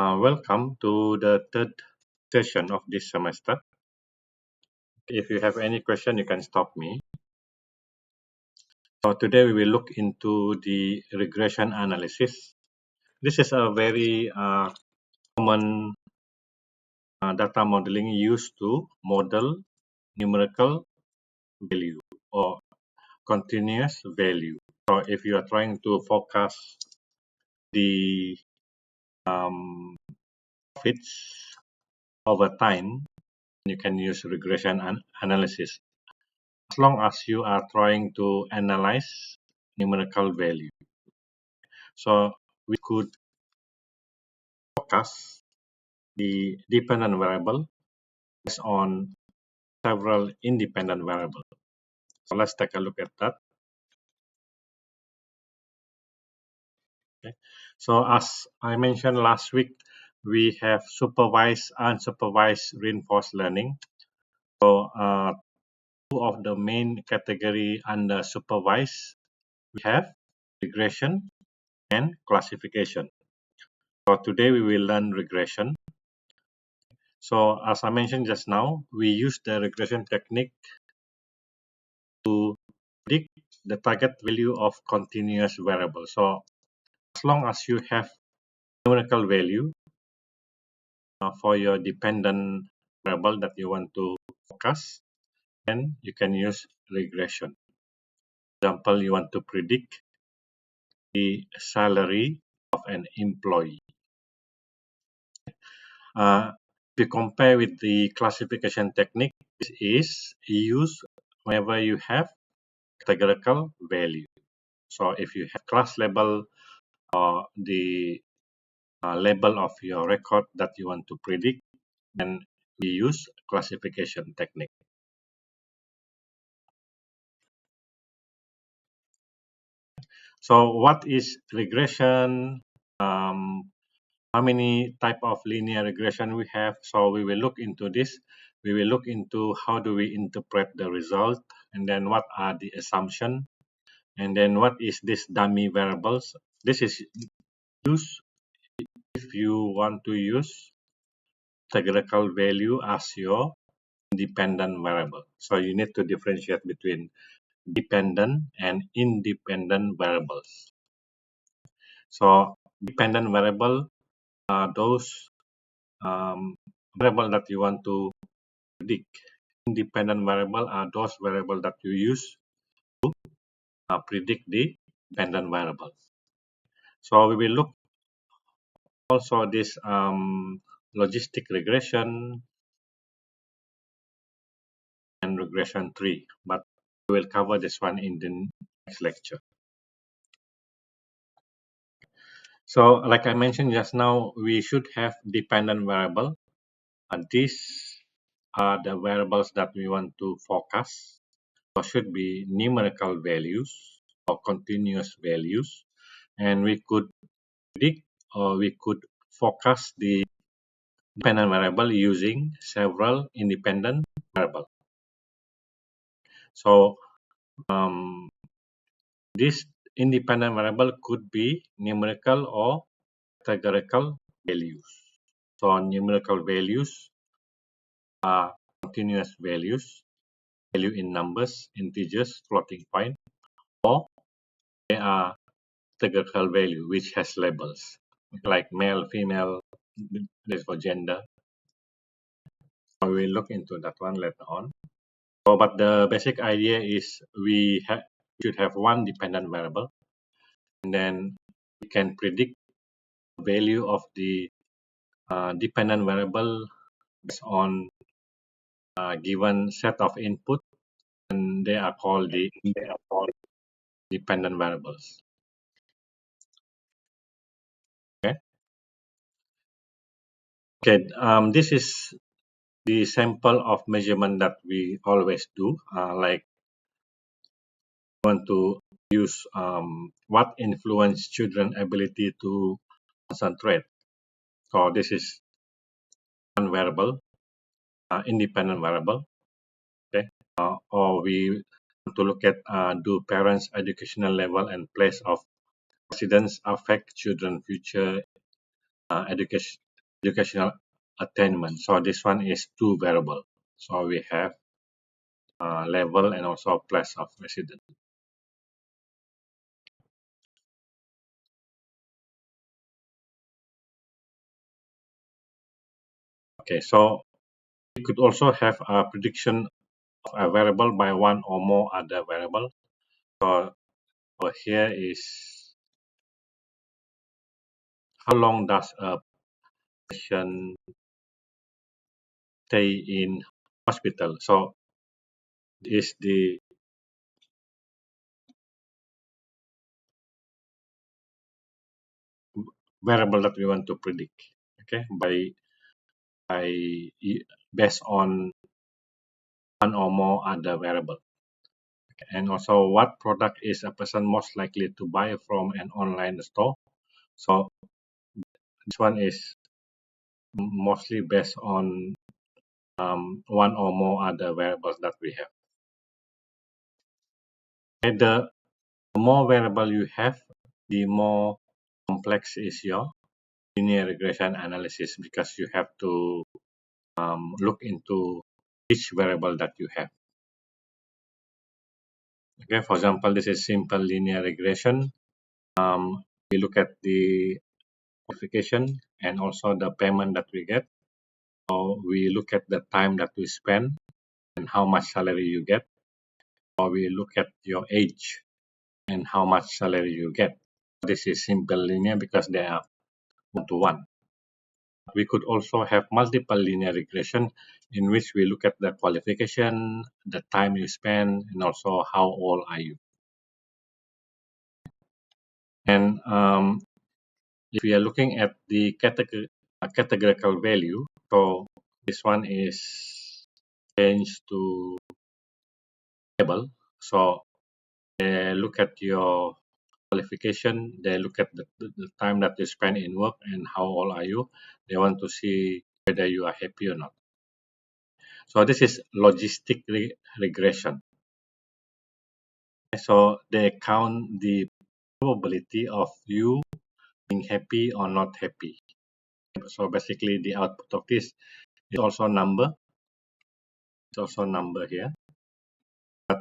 Welcome to the third session of this semester. If you have any question, you can stop me. So today we will look into the regression analysis. This is a very common data modeling used to model numerical value or continuous value. So if you are trying to forecast the profits over time, you can use regression analysis. As long as you are trying to analyze numerical value. So we could forecast the dependent variable based on several independent variables. So let's take a look at that. Okay. So as I mentioned last week, we have supervised and unsupervised reinforced learning. So two of the main category under supervised, we have regression and classification. So today we will learn regression. So as I mentioned just now, we use the regression technique to predict the target value of continuous variable. So as long as you have numerical value for your dependent variable that you want to forecast, then you can use regression. For example, you want to predict the salary of an employee. If you compare with the classification technique, this is used whenever you have categorical value. So if you have class label or the label of your record that you want to predict, then we use classification technique. So what is regression? How many type of linear regression we have? So we will look into this. We will look into how do we interpret the result, and then what are the assumptions, and then what is this dummy variables. This is used if you want to use categorical value as your independent variable. So you need to differentiate between dependent and independent variables. So dependent variable are those variable that you want to predict. Independent variable are those variables that you use to predict the dependent variables. So we will look also this logistic regression and regression tree, but we will cover this one in the next lecture. So like I mentioned just now, we should have dependent variable. And these are the variables that we want to forecast. So should be numerical values or continuous values. And we could predict or we could forecast the dependent variable using several independent variables. So this independent variable could be numerical or categorical values. So numerical values are continuous values, value in numbers, integers, floating point, or they are categorical value which has labels like male, female, this for gender. So we will look into that one later on. So, but the basic idea is we should have one dependent variable, and then we can predict the value of the dependent variable based on a given set of input, and they are called the dependent variables. Okay. Okay. This is the sample of measurement that we always do. Like want to use what influence children ability to concentrate. So this is one variable, independent variable. Okay. Or we want to look at do parents' educational level and place of residence affect children future educational attainment. So this one is two variable. So we have level and also place of residence. Okay, so we could also have a prediction of a variable by one or more other variable. So over here is how long does a patient stay in hospital. So is the variable that we want to predict. Okay, by based on one or more other variable. And also what product is a person most likely to buy from an online store. So this one is mostly based on one or more other variables that we have. And the more variable you have, the more complex is your linear regression analysis because you have to look into each variable that you have. Okay, for example, this is simple linear regression. We look at the qualification and also the payment that we get. Or we look at the time that we spend and how much salary you get. Or we look at your age and how much salary you get. This is simple linear because they are one to one. We could also have multiple linear regression in which we look at the qualification, the time you spend, and also how old are you. And if we are looking at the categorical value, so this one is changed to label. So they look at your qualification, they look at the time that you spend in work and how old are you. They want to see whether you are happy or not. So this is logistic regression. So they count the probability of you being happy or not happy. So basically the output of this is also number. It's also number here. But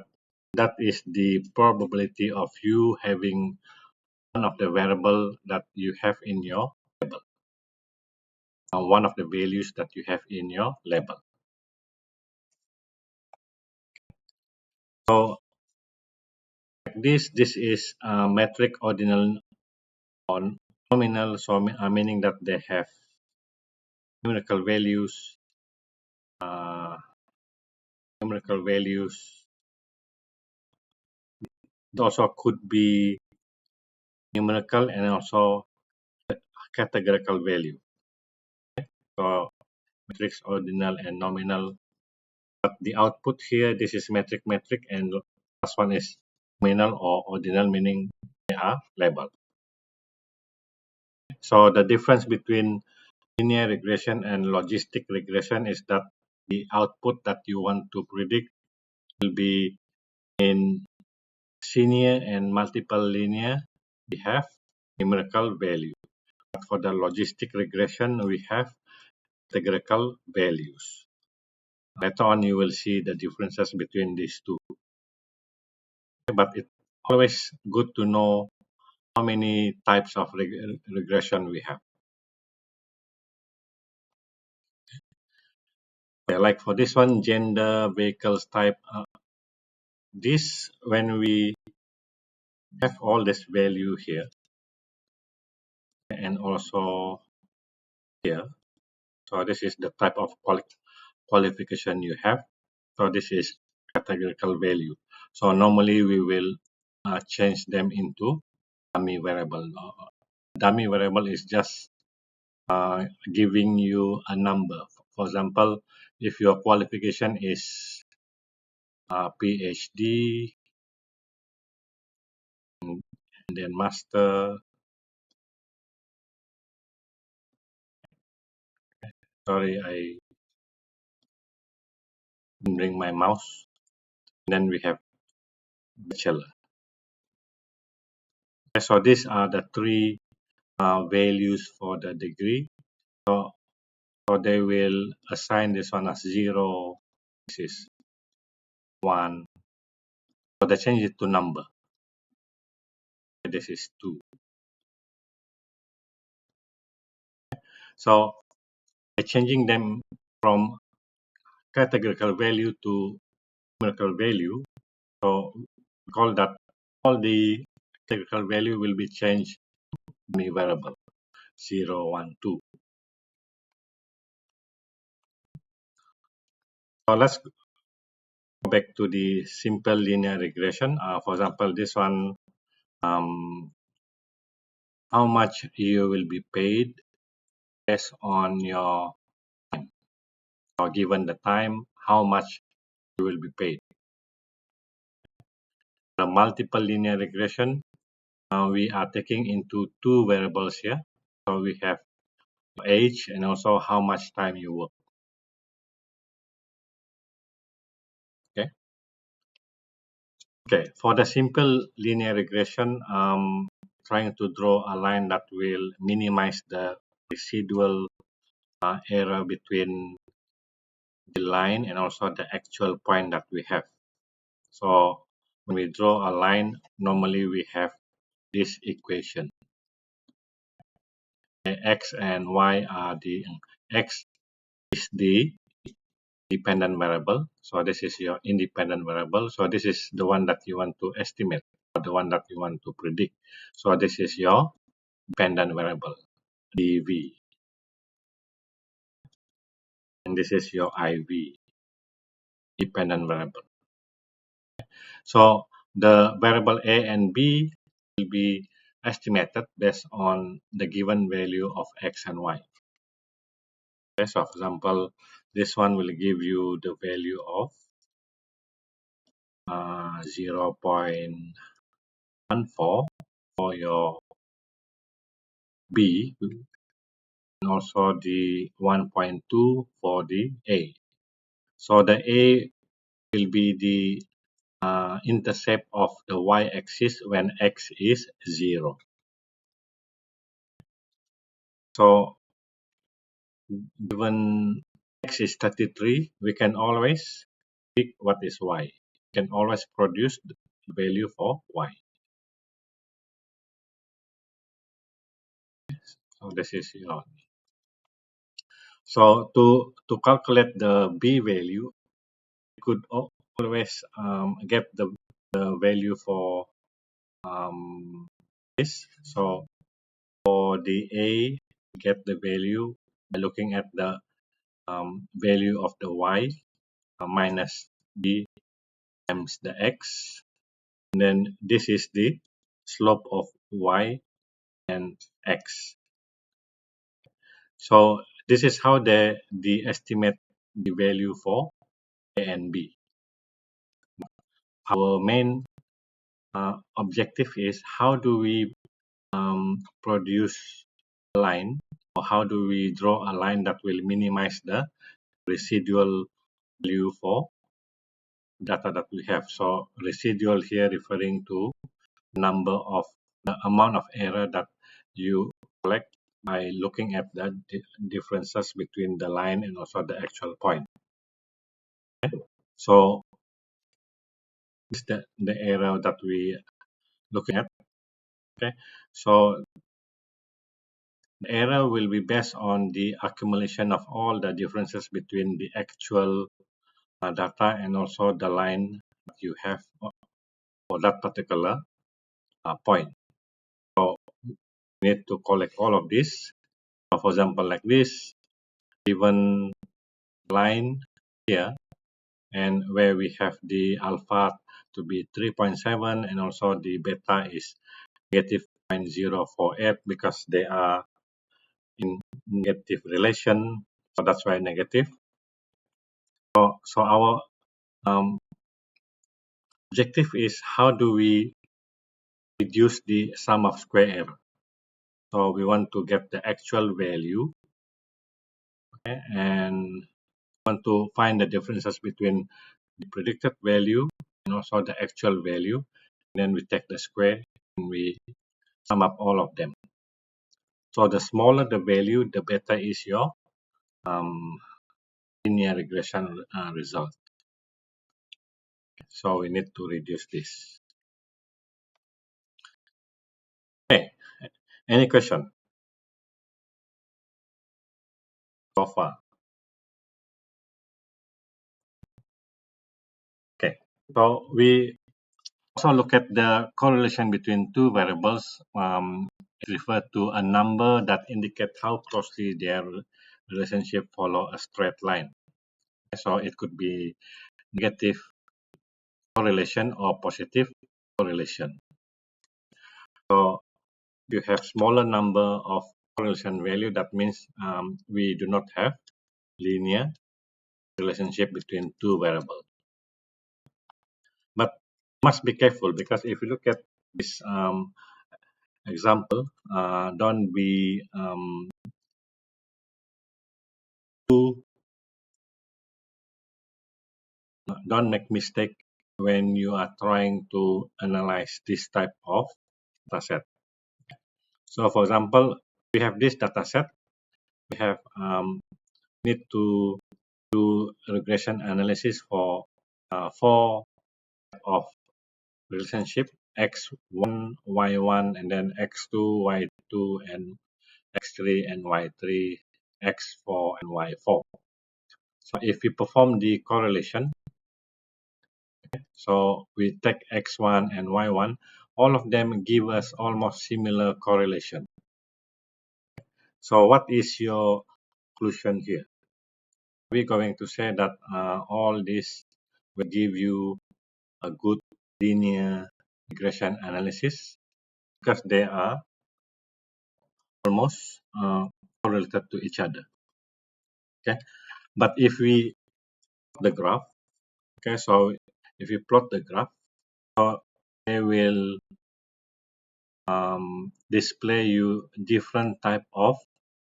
that is the probability of you having one of the variable that you have in your label. One of the values that you have in your label. So like this is metric ordinal on nominal, so meaning that they have numerical values, uh, numerical values. It also could be numerical and also categorical value. So matrix ordinal and nominal. But the output here, this is metric, and last one is nominal or ordinal, meaning they are labeled. So the difference between linear regression and logistic regression is that the output that you want to predict will be in linear and multiple linear. We have numerical value. But for the logistic regression, we have categorical values. Later on, you will see the differences between these two. But it's always good to know how many types of regression we have. Like for this one, gender, vehicles type, this when we have all this value here and also here. So this is the type of qualification you have. So this is categorical value. So normally we will change them into dummy variable. Dummy variable is just giving you a number. For example, if your qualification is PhD and then master, sorry, I didn't bring my mouse. Then we have bachelor. So these are the three values for the degree. So So they will assign this one as 0, this is 1. So they change it to number. This is 2. So by changing them from categorical value to numerical value, so we call that all the categorical value will be changed to a variable 0, 1, 2. So let's go back to the simple linear regression. For example, this one, how much you will be paid based on your time, or given the time, how much you will be paid. The multiple linear regression, we are taking into two variables here. So we have age and also how much time you work. Okay. Okay. For the simple linear regression, trying to draw a line that will minimize the residual error between the line and also the actual point that we have. So when we draw a line, normally we have this equation. X and Y are the X is the dependent variable. So this is your independent variable. So this is the one that you want to estimate, or the one that you want to predict. So this is your dependent variable, dv. And this is your iv, dependent variable. So the variable a and b will be estimated based on the given value of x and y. Okay, so for example, this one will give you the value of 0.14 for your B, and also the 1.2 for the A. So the A will be the intercept of the y-axis when x is 0. So given x is 33, we can always pick what is y. We can always produce the value for y. So this is your. So to calculate the b value, you could always get the value for this. So for the a, get the value by looking at the value of the y minus b times the x. And then this is the slope of y and x. So this is how the estimate the value for a and b. Our main objective is how do we produce a line, or how do we draw a line that will minimize the residual value for data that we have. So residual here referring to number of the amount of error that you collect by looking at the differences between the line and also the actual point. Okay? So this is the error that we looking at. Okay, so the error will be based on the accumulation of all the differences between the actual data and also the line that you have for that particular point. So you need to collect all of this. For example, like this, given line here, and where we have the alpha to be 3.7 and also the beta is negative 0.048 because they are in negative relation. So that's why negative. So our objective is how do we reduce the sum of square error. So we want to get the actual value, okay, and want to find the differences between the predicted value and also the actual value. And then we take the square and we sum up all of them. So the smaller the value, the better is your linear regression result. So we need to reduce this. Okay, any question so far? Okay, so we also look at the correlation between two variables. It refers to a number that indicate how closely their relationship follow a straight line. So it could be negative correlation or positive correlation. So you have smaller number of correlation value, that means we do not have linear relationship between two variables. But must be careful, because if you look at this example, don't be don't make mistake when you are trying to analyze this type of data set. So for example, we have this data set. We have need to do regression analysis for four of relationship: x1, y1, and then x2, y2, and x3 and y3, x4 and y4. So if we perform the correlation, so we take x1 and y1, all of them give us almost similar correlation. So what is your conclusion here? We're going to say that all this will give you a good linear regression analysis, because they are almost correlated to each other. Okay, but if we plot the graph, okay, so if you plot the graph, so they will display you different type of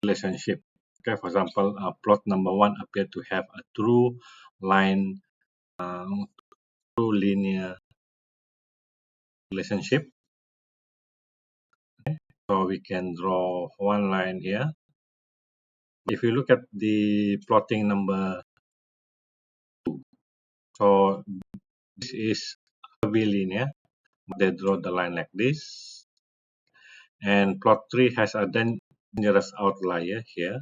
relationship. Okay, for example, plot number one appear to have a true line, true linear relationship. So we can draw one line here. If you look at the plotting number 2, so this is heavy linear. They draw the line like this. And plot 3 has a dangerous outlier here.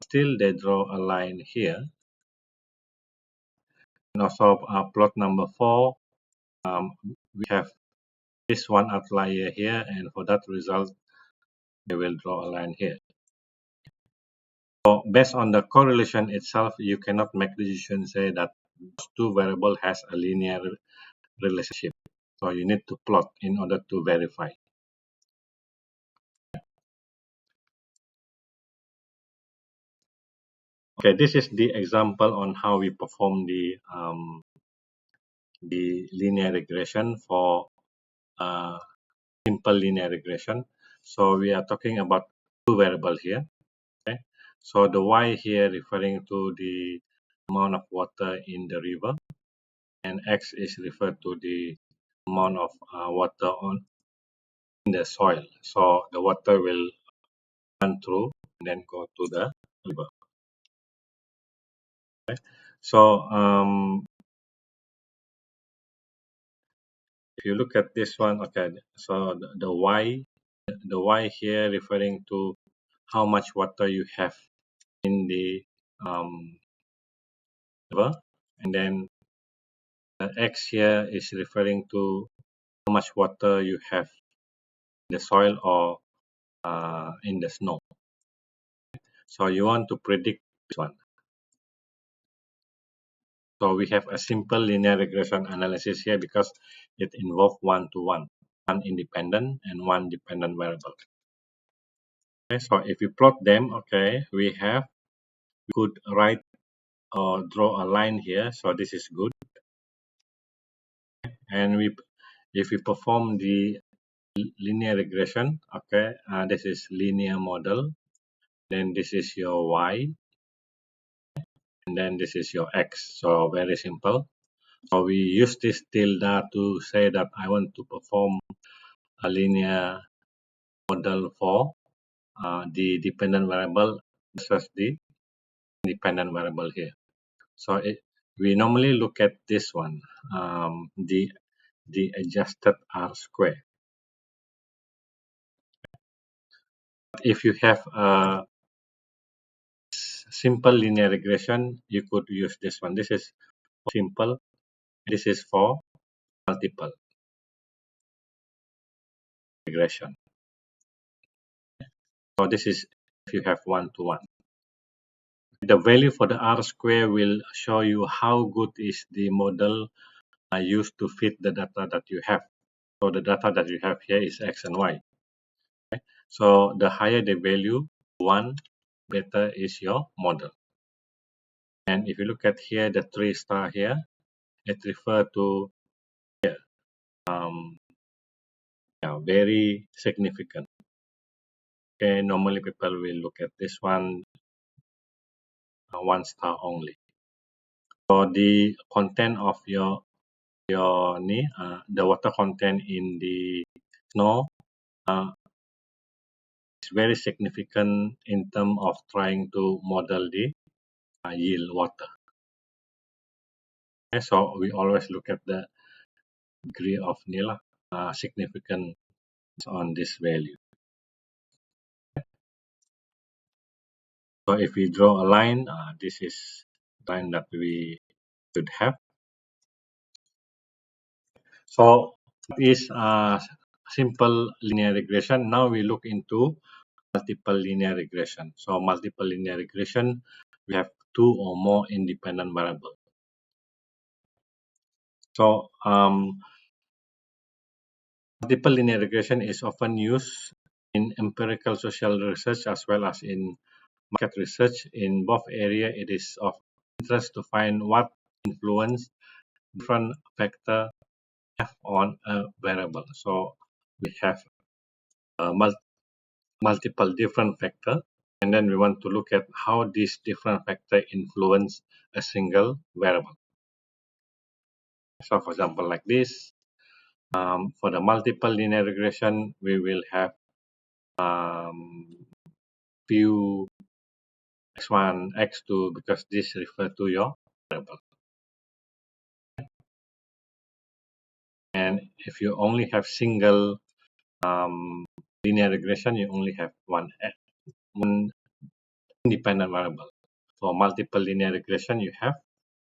Still, they draw a line here. And also, plot number 4, we have this one outlier here, and for that result, they will draw a line here. So based on the correlation itself, you cannot make decision say that those two variable has a linear relationship. So you need to plot in order to verify. Okay, this is the example on how we perform the linear regression for simple linear regression. So we are talking about two variables here. Okay, so the y here referring to the amount of water in the river, and x is referred to the amount of water in the soil. So the water will run through and then go to the river. Okay. So if you look at this one, okay, so the y here referring to how much water you have in the river, and then the x here is referring to how much water you have in the soil or in the snow. So you want to predict this one. So we have a simple linear regression analysis here because it involves one-to-one, one independent and one dependent variable. Okay, so if we plot them, okay, we could write or draw a line here. So this is good. And if we perform the linear regression, okay, this is linear model. Then this is your y, and then this is your x. So very simple. So we use this tilde to say that I want to perform a linear model for the dependent variable versus the independent variable here. So we normally look at this one, the adjusted R square. If you have a simple linear regression, you could use this one. This is simple. This is for multiple regression. So this is if you have one-to-one. The value for the R square will show you how good is the model used to fit the data that you have. So the data that you have here is X and Y. Okay? So the higher the value, one, better is your model. And if you look at here, the 3 star here, it refers to here, very significant. Okay, normally people will look at this one, 1 star only. So the content of your the water content in the snow is very significant in terms of trying to model the yield water. Okay, so we always look at the degree of significance on this value. So if we draw a line, this is the line that we should have. So is simple linear regression. Now we look into multiple linear regression. So multiple linear regression, we have 2 or more independent variables. So multiple linear regression is often used in empirical social research as well as in market research. In both areas, it is of interest to find what influence different factors have on a variable. So we have multiple different factors, and then we want to look at how these different factors influence a single variable. So for example, like this, for the multiple linear regression, we will have few x1, x2, because this refers to your variable. And if you only have single linear regression, you only have one independent variable. For multiple linear regression, you have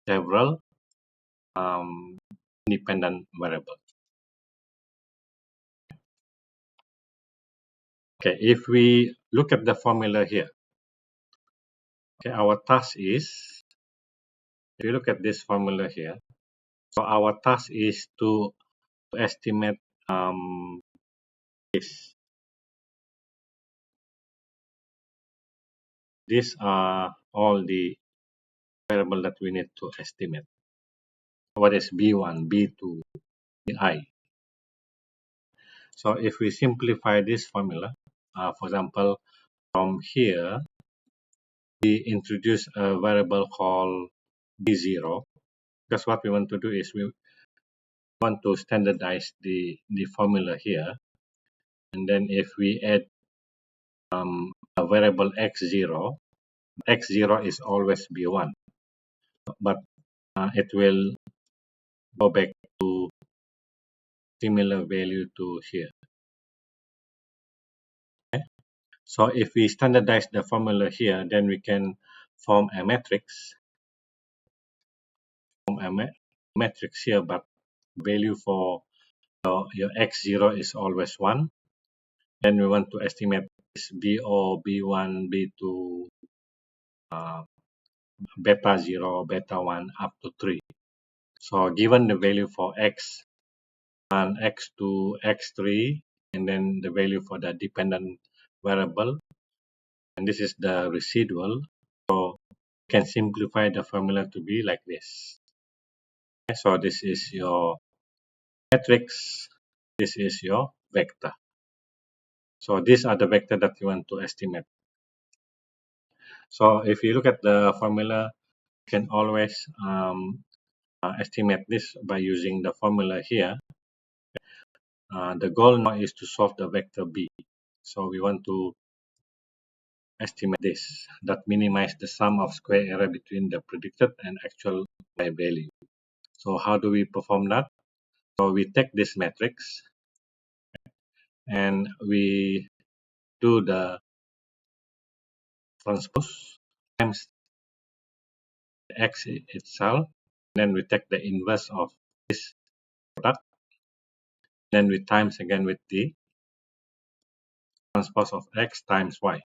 several independent variables. Okay, if we look at the formula here, okay, our task is, if you look at this formula here, so our task is to estimate this. These are all the variables that we need to estimate. What is B1, B2, BI? So if we simplify this formula, for example, from here, we introduce a variable called B0, because what we want to do is we want to standardize the formula here. And then if we add a variable x0, x0 is always B1, but it will go back to similar value to here. Okay? So if we standardize the formula here, then we can form a matrix. Matrix here, but value for your x0 is always 1. Then we want to estimate this BO, B1, B2, beta 0, beta 1 up to 3. So given the value for x and x2, x3, and then the value for the dependent variable, and this is the residual, so you can simplify the formula to be like this. Okay, so this is your matrix, this is your vector. So these are the vector that you want to estimate. So if you look at the formula, you can always estimate this by using the formula here. The goal now is to solve the vector B. So we want to estimate this that minimize the sum of square error between the predicted and actual y value. So how do we perform that? So we take this matrix and we do the transpose times the x itself. Then we take the inverse of this product. Then we times again with the transpose of x times y.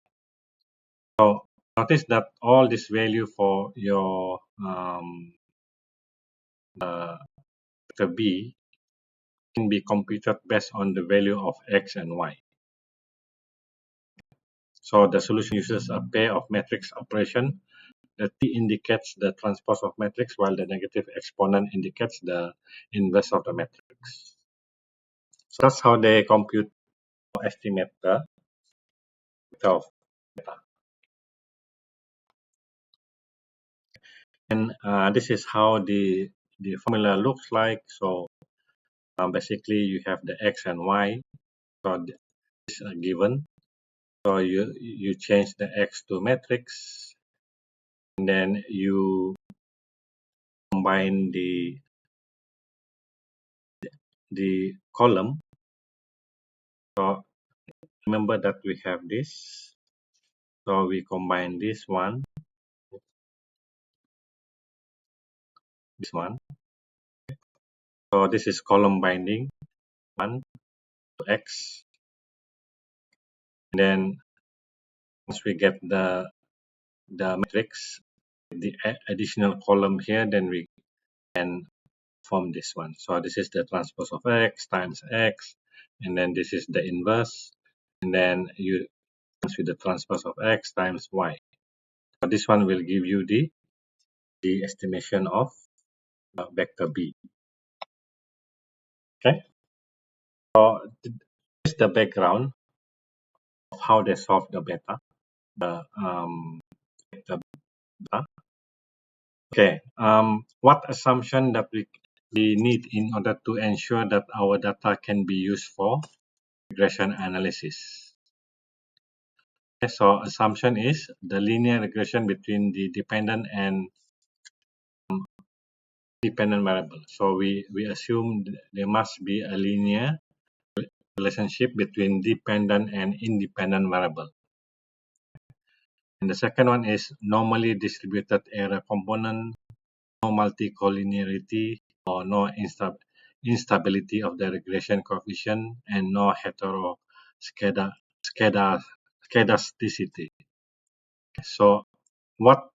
So notice that all this value for your vector b can be computed based on the value of x and y. So the solution uses a pair of matrix operation. The T indicates the transpose of matrix, while the negative exponent indicates the inverse of the matrix. So that's how they compute or estimate the vector of beta. And this is how the formula looks like. So basically, you have the x and y. So this is given. So you change the x to matrix, and then you combine the column. So remember that we have this. So we combine this one, this one. So this is column binding 1 to x. And then once we get the matrix, the additional column here, then we can form this one. So this is the transpose of x times x, and then this is the inverse, and then you times with the transpose of x times y. So this one will give you the estimation of vector b. Okay. So this is the background of how they solve the beta, the beta. Okay. What assumption that we need in order to ensure that our data can be used for regression analysis? Okay, so assumption is the linear regression between the dependent and dependent variable. So we assume there must be a linear relationship between dependent and independent variable. And the second one is normally distributed error component, no multicollinearity, or no instability of the regression coefficient, and no heteroscedasticity. So what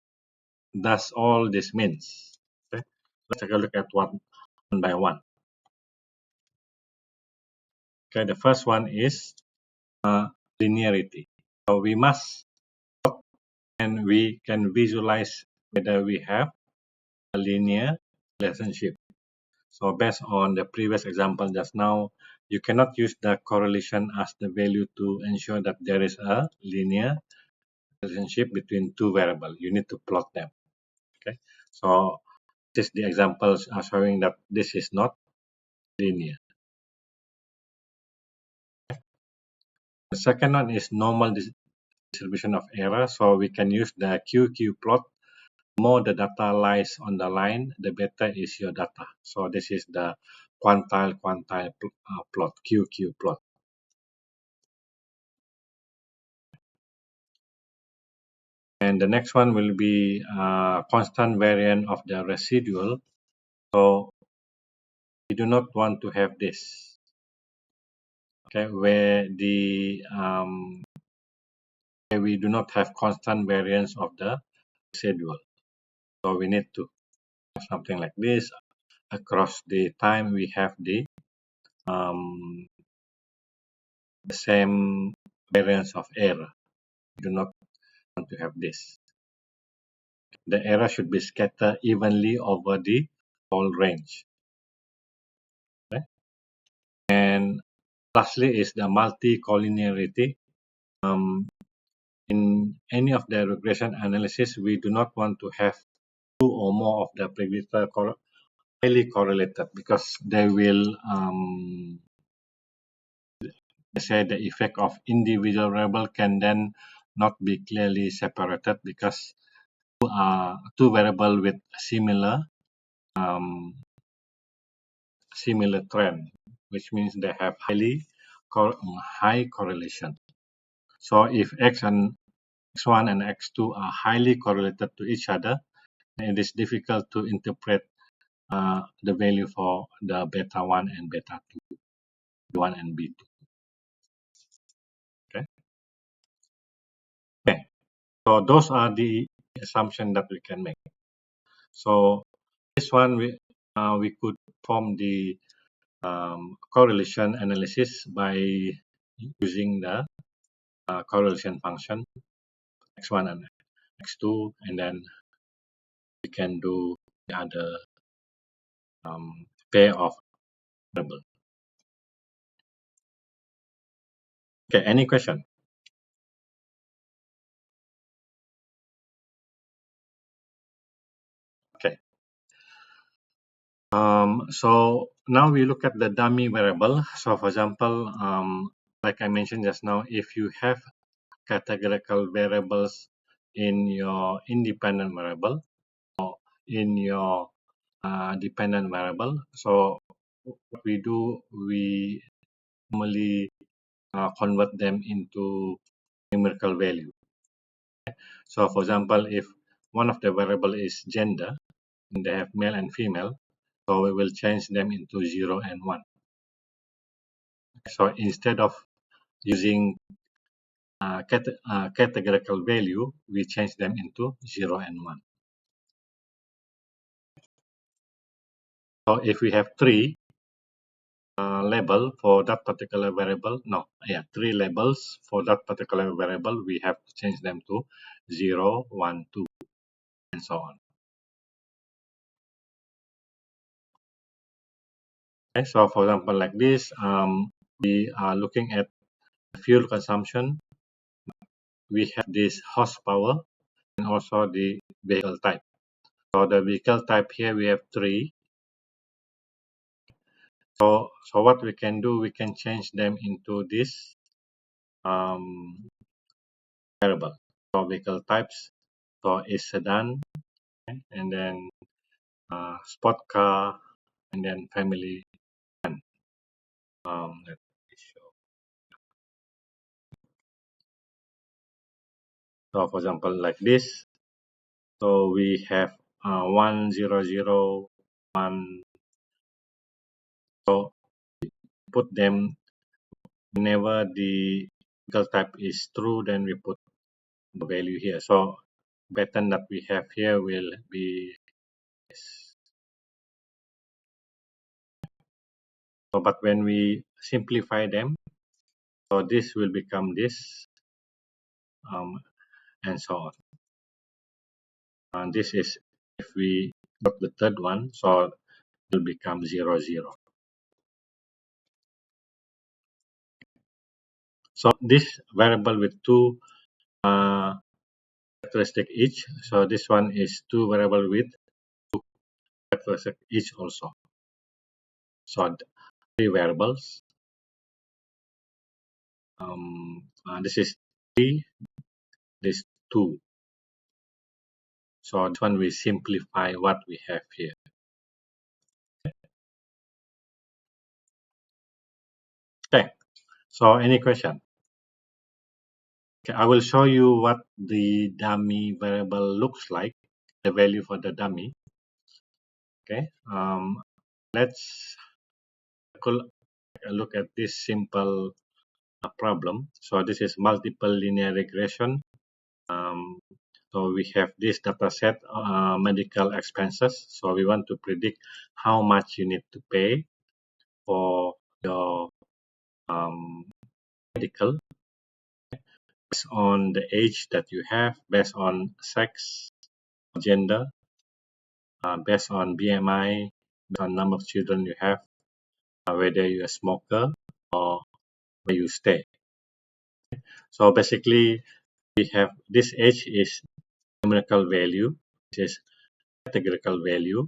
does all this means? Okay. Let's take a look at one by one. Okay, the first one is linearity. So we must and we can visualize whether we have a linear relationship. So based on the previous example just now, you cannot use the correlation as the value to ensure that there is a linear relationship between two variables. You need to plot them. Okay. So this the examples are showing that this is not linear. The second one is normal distribution of error. So we can use the QQ plot. The more the data lies on the line, the better is your data. So this is the quantile plot, QQ plot. And the next one will be constant variant of the residual. So we do not want to have this. Okay, where we do not have constant variance of the residual. So we need to have something like this. Across the time, we have the same variance of error. We do not want to have this. The error should be scattered evenly over the whole range. Okay? And lastly is the multicollinearity. In any of the regression analysis, we do not want to have two or more of the predictor highly correlated because they will say the effect of individual variable can then not be clearly separated because two variable with um, similar trend, which means they have high correlation. So if x1 and x2 are highly correlated to each other, it is difficult to interpret the value for the beta 1 and beta 2, B1 and B2. Okay. Okay. So those are the assumptions that we can make. So this one we could form the correlation analysis by using the correlation function x1 and x2, and then we can do the other pair of variable. Okay, any question? Okay. So now we look at the dummy variable. So for example, like I mentioned just now, if you have categorical variables in your independent variable or in your dependent variable, so what we do, we normally convert them into numerical value. So for example, if one of the variable is gender, and they have male and female, so we will change them into 0 and 1. So instead of using categorical value, we change them into 0 and 1. So if we have three label for that particular variable, three labels for that particular variable, we have to change them to 0, 1, 2, and so on. Okay, so for example, like this, we are looking at fuel consumption. We have this horsepower and also the vehicle type. So the vehicle type here we have three. So what we can do, we can change them into this variable. So vehicle types, so is sedan, okay, and then sport car, and then family van. Let me show. So for example, like this. So we have 1001. So put them whenever the vehicle type is true, then we put the value here. So pattern that we have here will be this. So, but when we simplify them, so this will become this, and so on. And this is if we got the third one, so it will become 0, 0. So this variable with two characteristic each. So this one is two variable with two characteristic each also. So three variables. This is three. This two. So this one we simplify what we have here. Okay. So any question? Okay, I will show you what the dummy variable looks like, the value for the dummy. Okay. Let's look at this simple problem. So this is multiple linear regression. Um, so we have this data set, medical expenses. So we want to predict how much you need to pay for your medical based on the age that you have, based on sex, gender, based on BMI, based on number of children you have, whether you're a smoker or where you stay. So basically, we have this age is numerical value, this is categorical value,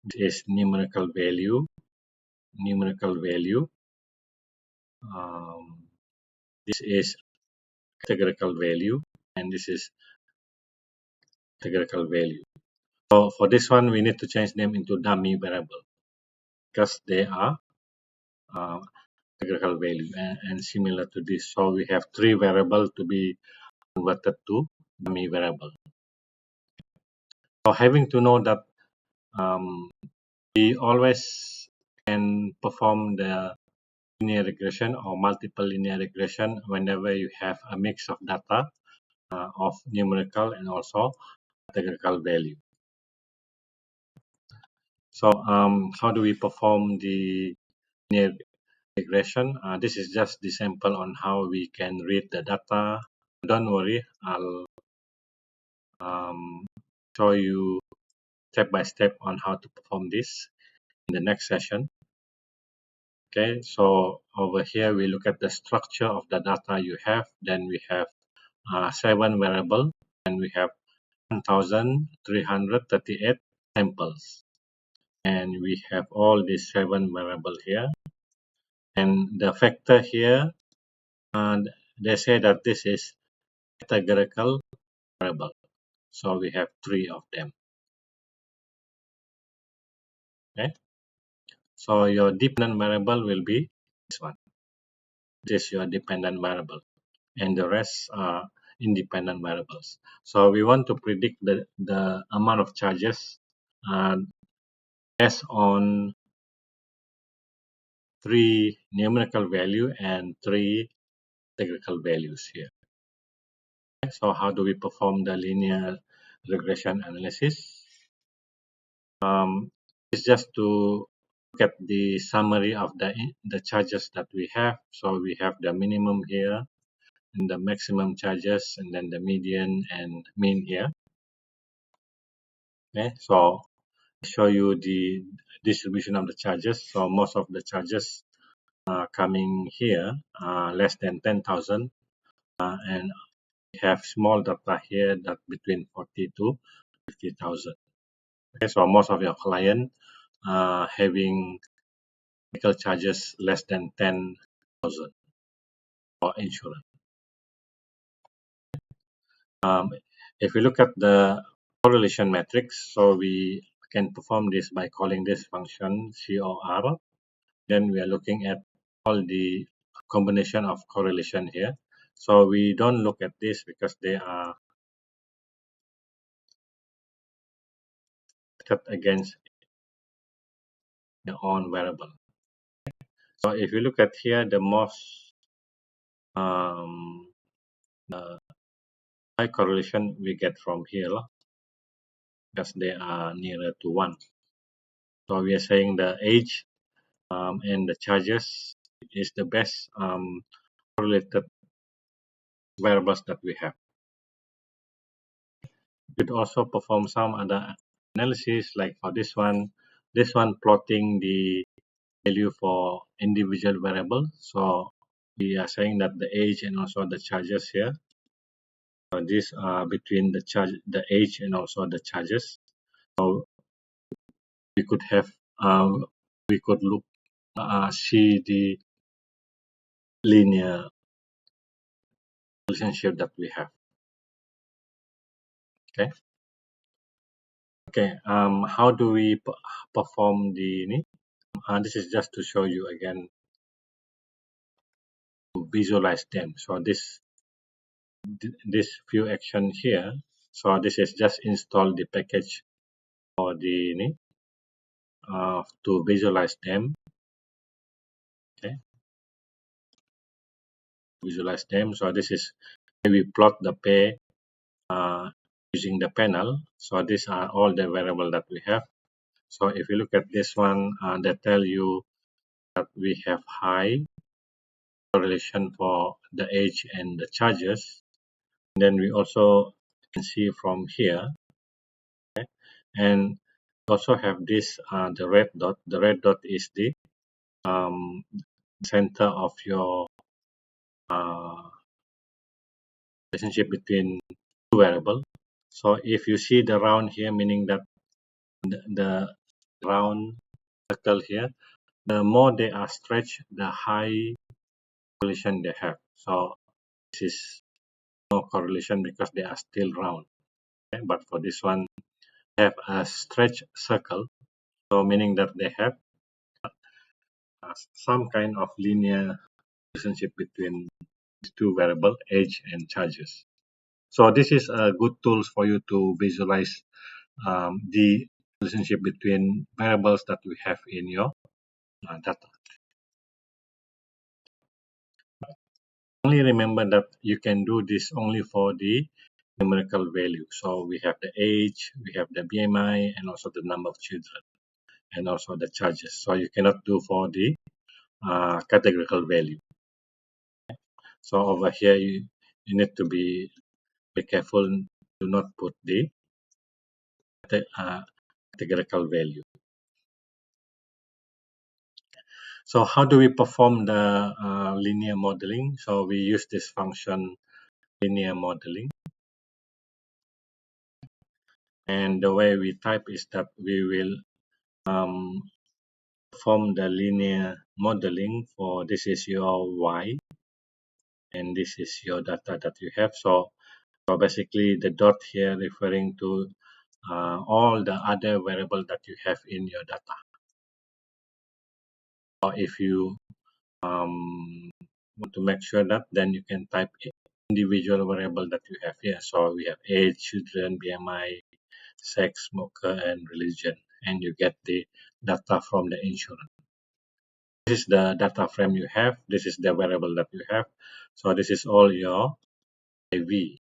this is numerical value, numerical value. This is categorical value, and this is categorical value. So for this one, we need to change them into dummy variable because they are uh, categorical value and similar to this. So we have three variables to be converted to dummy variable. So having to know that we always can perform the linear regression or multiple linear regression whenever you have a mix of data of numerical and also categorical value. So how do we perform the linear regression? This is just the sample on how we can read the data. Don't worry, I'll show you step by step on how to perform this in the next session. Okay, so over here we look at the structure of the data you have. Then we have 7 variables and we have 1,338 samples. And we have all these 7 variables here. And the factor here, they say that this is categorical variable. So we have 3 of them. Okay. So your dependent variable will be this one. This is your dependent variable. And the rest are independent variables. So we want to predict the amount of charges based on 3 numerical value and 3 categorical values here. So how do we perform the linear regression analysis? It's just to look at the summary of the charges that we have. So we have the minimum here and the maximum charges and then the median and mean here. Okay, so I'll show you the distribution of the charges. So most of the charges are coming here, less than 10,000, and we have small data here that between 40 to 50,000. Okay, so most of your client having medical charges less than 10,000 for insurance. If we look at the correlation matrix, so we can perform this by calling this function COR. Then we are looking at all the combination of correlation here. So we don't look at this because they are cut against their own variable. So if you look at here, the most high correlation we get from here because they are nearer to 1. So we are saying the age and the charges is the best correlated variables that we have. We could also perform some other analysis like for this one plotting the value for individual variable. So we are saying that the age and also the charges here. So these are between the age and also the charges. So we could have we could look see the linear relationship that we have. Okay. Okay. How do we perform the? This is just to show you again to visualize them. So this few action here. So this is just install the package for the to visualize them. Okay. Visualize them. So this is we plot the pay using the panel. So these are all the variable that we have. So if you look at this one, they tell you that we have high correlation for the age and the charges. Then we also can see from here, okay? And also have this the red dot. The red dot is the center of your relationship between two variables. So if you see the round here, meaning that the round circle here, the more they are stretched, the high correlation they have. So this is no correlation because they are still round. Okay? But for this one, they have a stretch circle, so meaning that they have some kind of linear relationship between these two variables, age and charges. So this is a good tool for you to visualize the relationship between variables that we have in your data. Only remember that you can do this only for the numerical value. So we have the age, we have the BMI, and also the number of children, and also the charges. So you cannot do for the categorical value. So over here, you need to be careful to not put the categorical value. So how do we perform the linear modeling? So we use this function linear modeling. And the way we type is that we will perform the linear modeling for this is your Y and this is your data that you have. So basically the dot here referring to all the other variables that you have in your data. Or if you want to make sure that, then you can type individual variable that you have here. So we have age, children, BMI, sex, smoker, and religion, and you get the data from the insurance. This is the data frame you have. This is the variable that you have. So this is all your IV,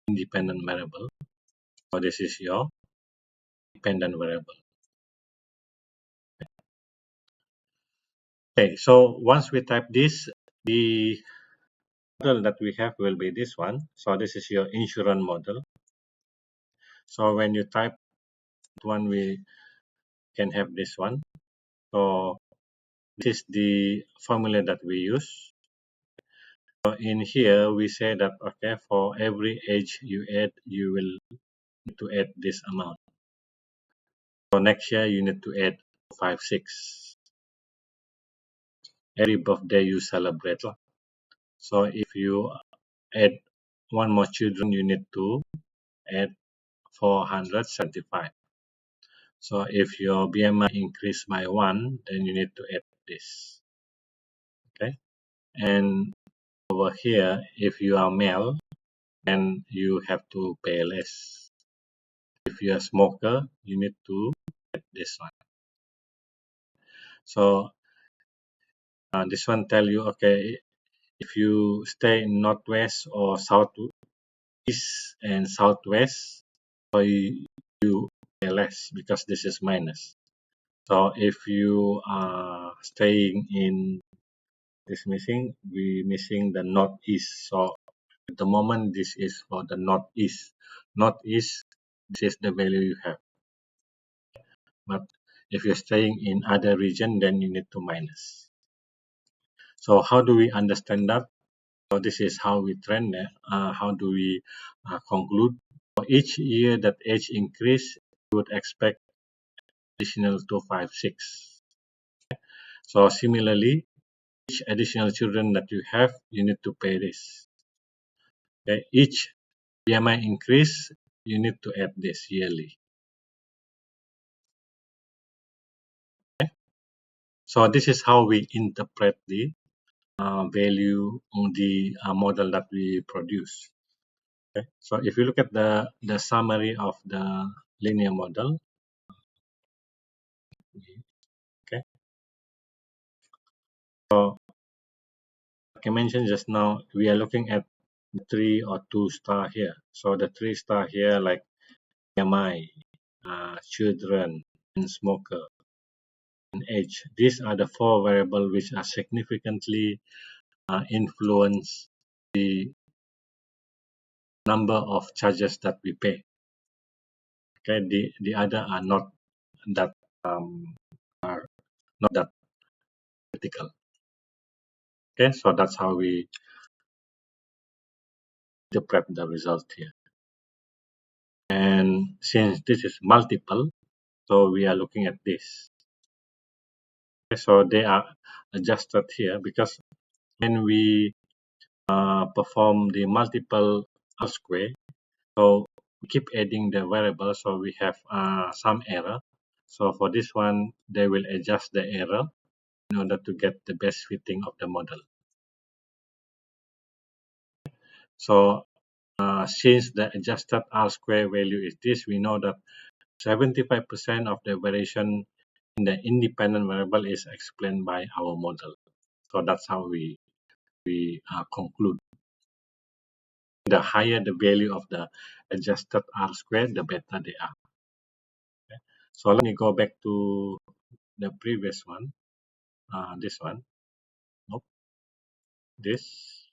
independent variable. So this is your dependent variable. Okay, so once we type this, the model that we have will be this one. So this is your insurance model. So when you type one, we can have this one. So this is the formula that we use. So in here, we say that, okay, for every age you add, you will need to add this amount. So next year, you need to add 5, 6. Every birthday you celebrate. So if you add one more children, you need to add 475. So if your BMI increase by 1, then you need to add this. Okay. And over here, if you are male, then you have to pay less. If you are a smoker, you need to add this one. So this one tell you, okay, if you stay in northwest or southeast and southwest, so you pay less because this is minus. So if you are staying in this missing, we missing the northeast. So at the moment, this is for the northeast. Northeast, this is the value you have. But if you're staying in other region, then you need to minus. So how do we understand that? So this is how we trend that. How do we conclude? For each year that age increase, you would expect additional 256. So similarly, each additional children that you have, you need to pay this. Okay? Each BMI increase, you need to add this yearly. Okay? So this is how we interpret the value on the model that we produce. Okay? So if you look at the summary of the linear model, okay. So like I mentioned just now, we are looking at 3 or 2 star here. So the 3 star here, like BMI, children, and smoker, and age. These are the 4 variables which are significantly influence the number of charges that we pay. Okay, the other are not that are not that critical. Okay, so that's how we interpret the result here. And since this is multiple, so we are looking at this. Okay, so they are adjusted here because when we perform the multiple R square. So we keep adding the variable, so we have some error. So for this one, they will adjust the error in order to get the best fitting of the model. So since the adjusted R square value is this, we know that 75% of the variation in the independent variable is explained by our model. So that's how we conclude. The higher the value of the adjusted R square, the better they are. Okay. So let me go back to the previous one. This one. Nope. This.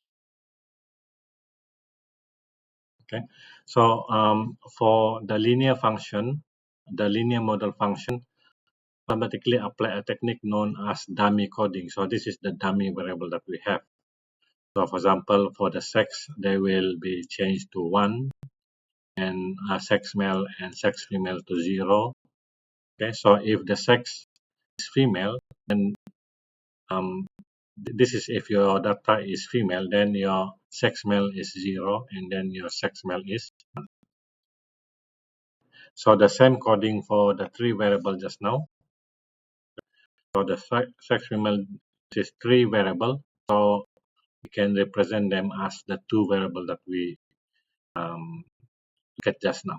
Okay. So for the linear function, the linear model function automatically apply a technique known as dummy coding. So this is the dummy variable that we have. So for example, for the sex, they will be changed to 1, and sex male and sex female to 0. Okay, so if the sex is female, then this is if your data is female, then your sex male is 0, and then your sex male is 1. So the same coding for the 3 variable just now. So the sex female is 3 variable, so we can represent them as the 2 variable that we get just now.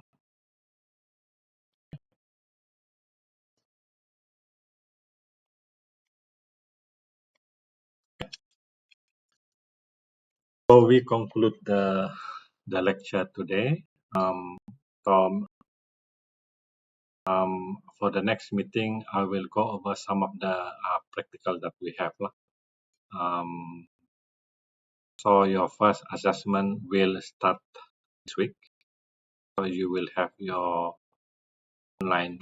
So we conclude the lecture today. So for the next meeting, I will go over some of the practical that we have. Um, so your first assessment will start this week. So you will have your online